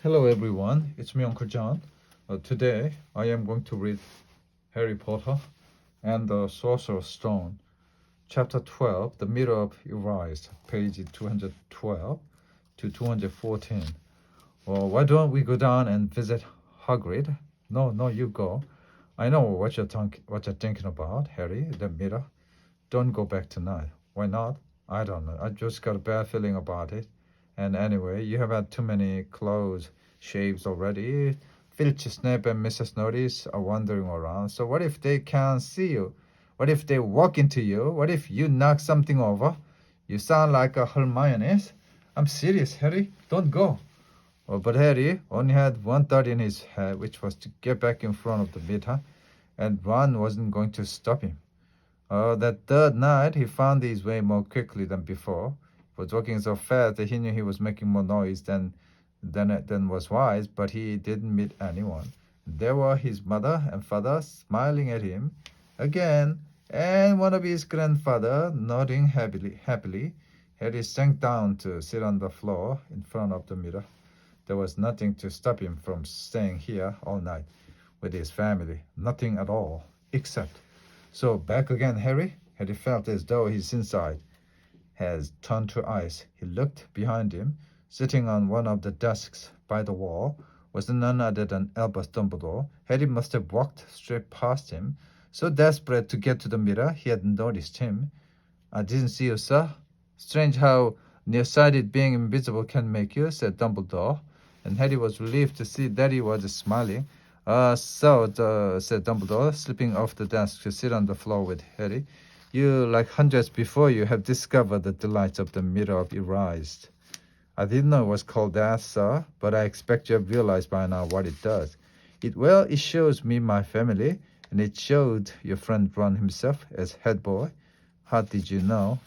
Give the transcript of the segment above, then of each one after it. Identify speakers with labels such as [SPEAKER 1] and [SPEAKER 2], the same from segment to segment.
[SPEAKER 1] Hello everyone, it's me Uncle John. Today I am going to read Harry Potter and the Sorcerer's Stone, Chapter 12, The Mirror of Erased, page 212 to 214. Well, why don't we go down and visit Hagrid? No, you go. I know what you're thinking about, Harry, the mirror. Don't go back tonight. Why not? I don't know. I just got a bad feeling about it. And anyway, you have had too many clothes shaves already. Filch, Snap, and Mrs. Notice are wandering around. So what if they can't see you? What if they walk into you? What if you knock something over? You sound like a Hermione. I'm serious, Harry. Don't go. Oh, but Harry only had one thought in his head, which was to get back in front of the mirror, and Ron wasn't going to stop him. That third night, he found his way more quickly than before. He was walking so fast that he knew he was making more noise than was wise, but he didn't meet anyone. There were his mother and father smiling at him again, and one of his grandfather nodding happily. Harry sank down to sit on the floor in front of the mirror. There was nothing to stop him from staying here all night with his family. Nothing at all, except. So back again, Harry? Harry felt as though his inside had turned to ice. He looked behind him. Sitting on one of the desks by the wall was none other than Albus Dumbledore. Harry must have walked straight past him. So desperate to get to the mirror, he hadn't noticed him. I didn't see you, sir. Strange how nearsighted being invisible can make you, said Dumbledore. And Harry was relieved to see that he was smiling. Said Dumbledore, slipping off the desk to sit on the floor with Harry. You, like hundreds before you, have discovered the delights of the Mirror of Erased. I didn't know it was called that, sir, but I expect you have realized by now what it does. It shows me my family, and it showed your friend Ron himself as head boy. How did you know?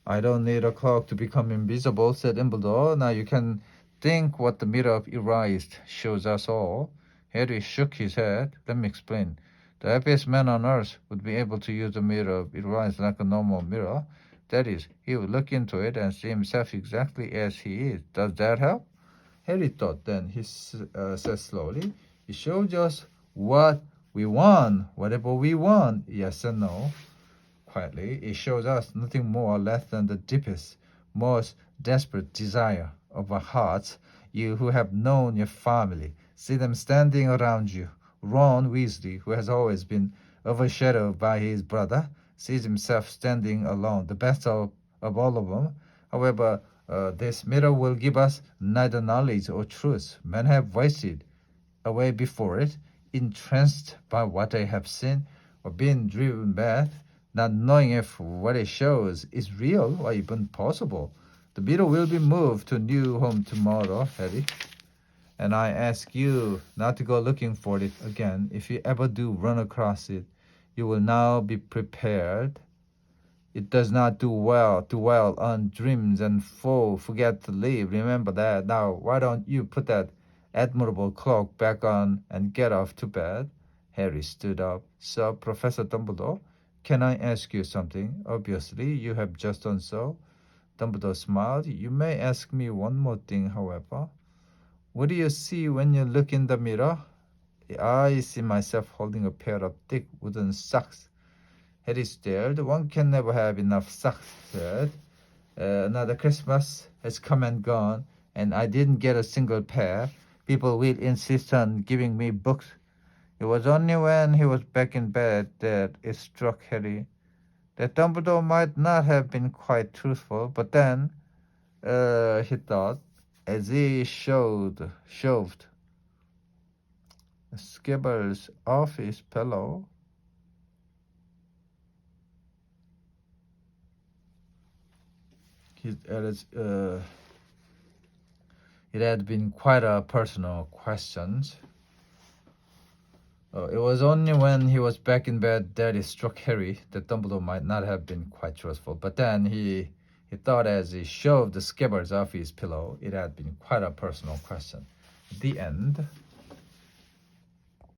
[SPEAKER 1] I don't need a cloak to become invisible, said Dumbledore. Now you can think what the Mirror of Erased shows us all. Harry shook his head. Let me explain. The happiest man on earth would be able to use the Mirror of Erased like a normal mirror. That is, he would look into it and see himself exactly as he is. Does that help? Harry thought. Then he said slowly, it shows us what we want, whatever we want. Yes and no. Quietly, it shows us nothing more or less than the deepest, most desperate desire of our hearts. You who have known your family, see them standing around you. Ron Weasley, who has always been overshadowed by his brother, sees himself standing alone, the best of all of them. However, this mirror will give us neither knowledge or truth. Men have wasted away before it, entranced by what they have seen, or been driven mad, not knowing if what it shows is real or even possible. The mirror will be moved to a new home tomorrow, Harry. And I ask you not to go looking for it again. If you ever do run across it, you will now be prepared. It does not do well to dwell on dreams and forget to live. Remember that. Now, why don't you put that admirable cloak back on and get off to bed? Harry stood up. So, Professor Dumbledore, can I ask you something? Obviously, you have just done so. Dumbledore smiled. You may ask me one more thing, however. What do you see when you look in the mirror? I see myself holding a pair of thick wooden socks. Harry stared. One can never have enough socks, he said. Another Christmas has come and gone, and I didn't get a single pair. People will insist on giving me books. It was only when he was back in bed that it struck Harry that Dumbledore might not have been quite truthful, but then, he thought, as he shoved Skibbles off his pillow. It had been quite a personal question. It was only when he was back in bed that it struck Harry that Dumbledore might not have been quite truthful. But then he thought as he shoved the Skibbles off his pillow, it had been quite a personal question. The end.